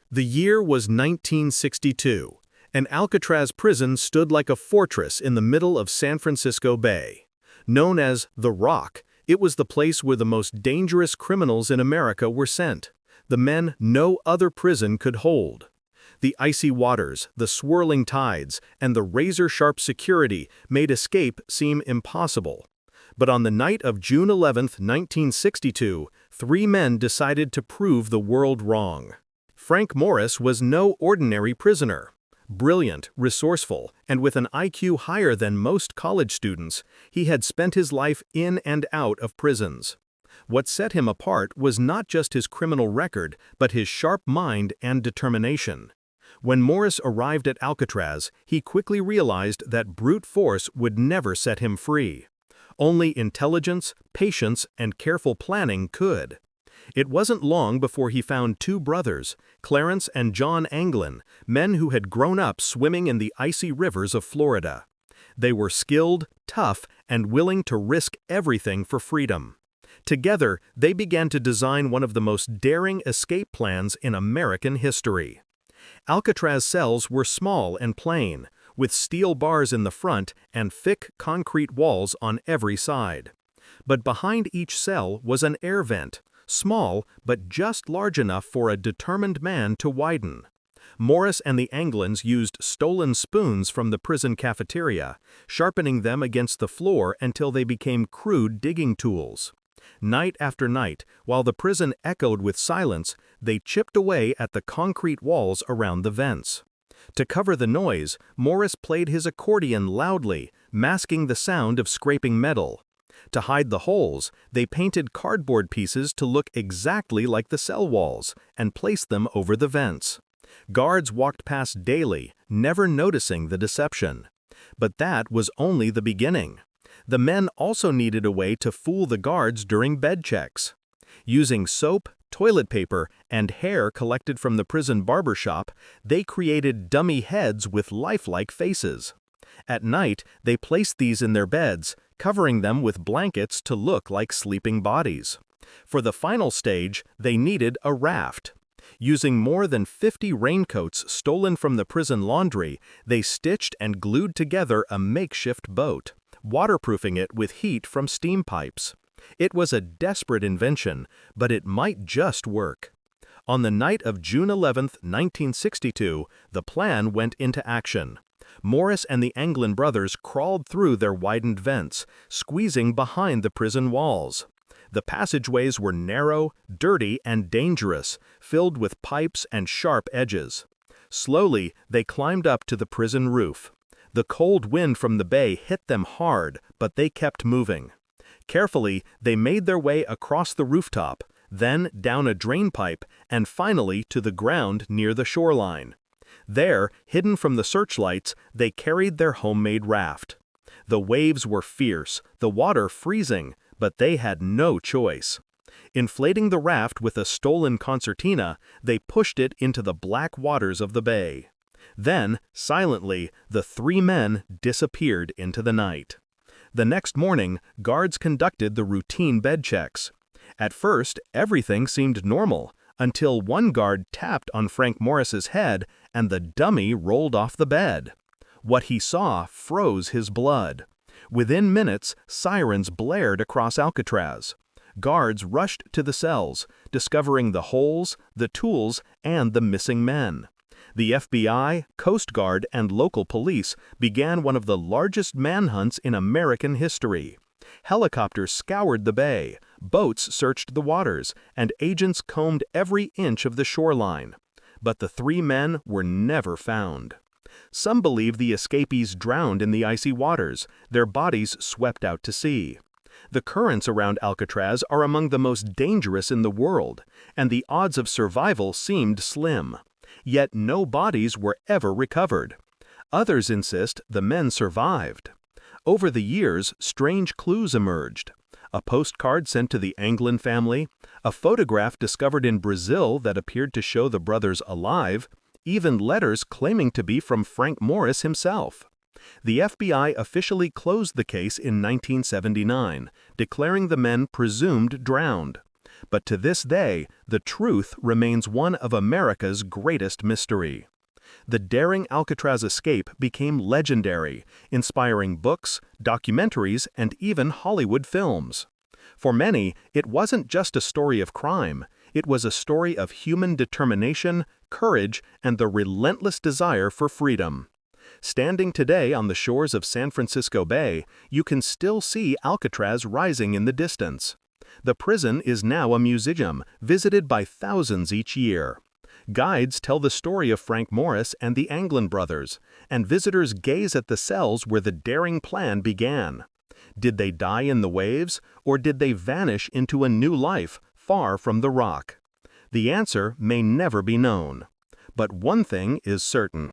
The year was 1962, and Alcatraz prison stood like a fortress in the middle of San Francisco Bay. Known as The Rock, it was the place where the most dangerous criminals in America were sent, the men no other prison could hold. The icy waters, the swirling tides, and the razor-sharp security made escape seem impossible. But on the night of June 11, 1962, three men decided to prove the world wrong. Frank Morris was no ordinary prisoner. Brilliant, resourceful, and with an IQ higher than most college students, he had spent his life in and out of prisons. What set him apart was not just his criminal record, but his sharp mind and determination. When Morris arrived at Alcatraz, he quickly realized that brute force would never set him free. Only intelligence, patience, and careful planning could. It wasn't long before he found two brothers, Clarence and John Anglin, men who had grown up swimming in the icy rivers of Florida. They were skilled, tough, and willing to risk everything for freedom. Together, they began to design one of the most daring escape plans in American history. Alcatraz cells were small and plain, with steel bars in the front and thick concrete walls on every side. But behind each cell was an air vent, small but just large enough for a determined man to widen. Morris and the Anglins used stolen spoons from the prison cafeteria, sharpening them against the floor until they became crude digging tools. Night after night, while the prison echoed with silence, they chipped away at the concrete walls around the vents. To cover the noise, Morris played his accordion loudly, masking the sound of scraping metal. To hide the holes, they painted cardboard pieces to look exactly like the cell walls and placed them over the vents. Guards walked past daily, never noticing the deception. But that was only the beginning. The men also needed a way to fool the guards during bed checks. Using soap, toilet paper, and hair collected from the prison barber shop, they created dummy heads with lifelike faces. At night, they placed these in their beds, covering them with blankets to look like sleeping bodies. For the final stage, they needed a raft. Using more than 50 raincoats stolen from the prison laundry, they stitched and glued together a makeshift boat, waterproofing it with heat from steam pipes. It was a desperate invention, but it might just work. On the night of June 11, 1962, the plan went into action. Morris and the Anglin brothers crawled through their widened vents, squeezing behind the prison walls. The passageways were narrow, dirty, and dangerous, filled with pipes and sharp edges. Slowly, they climbed up to the prison roof. The cold wind from the bay hit them hard, but they kept moving. Carefully, they made their way across the rooftop, then down a drain pipe, and finally to the ground near the shoreline. There, hidden from the searchlights, they carried their homemade raft. The waves were fierce, the water freezing, but they had no choice. Inflating the raft with a stolen concertina, they pushed it into the black waters of the bay. Then, silently, the three men disappeared into the night. The next morning, guards conducted the routine bed checks. At first, everything seemed normal, until one guard tapped on Frank Morris's head and the dummy rolled off the bed. What he saw froze his blood. Within minutes, sirens blared across Alcatraz. Guards rushed to the cells, discovering the holes, the tools, and the missing men. The FBI, Coast Guard, and local police began one of the largest manhunts in American history. Helicopters scoured the bay, boats searched the waters, and agents combed every inch of the shoreline. But the three men were never found. Some believe the escapees drowned in the icy waters, their bodies swept out to sea. The currents around Alcatraz are among the most dangerous in the world, and the odds of survival seemed slim. Yet no bodies were ever recovered. Others insist the men survived. Over the years, strange clues emerged. A postcard sent to the Anglin family, a photograph discovered in Brazil that appeared to show the brothers alive, even letters claiming to be from Frank Morris himself. The FBI officially closed the case in 1979, declaring the men presumed drowned. But to this day, the truth remains one of America's greatest mystery. The daring Alcatraz escape became legendary, inspiring books, documentaries, and even Hollywood films. For many, it wasn't just a story of crime, it was a story of human determination, courage, and the relentless desire for freedom. Standing today on the shores of San Francisco Bay, you can still see Alcatraz rising in the distance. The prison is now a museum, visited by thousands each year. Guides tell the story of Frank Morris and the Anglin brothers, and visitors gaze at the cells where the daring plan began. Did they die in the waves, or did they vanish into a new life, far from the rock? The answer may never be known. But one thing is certain.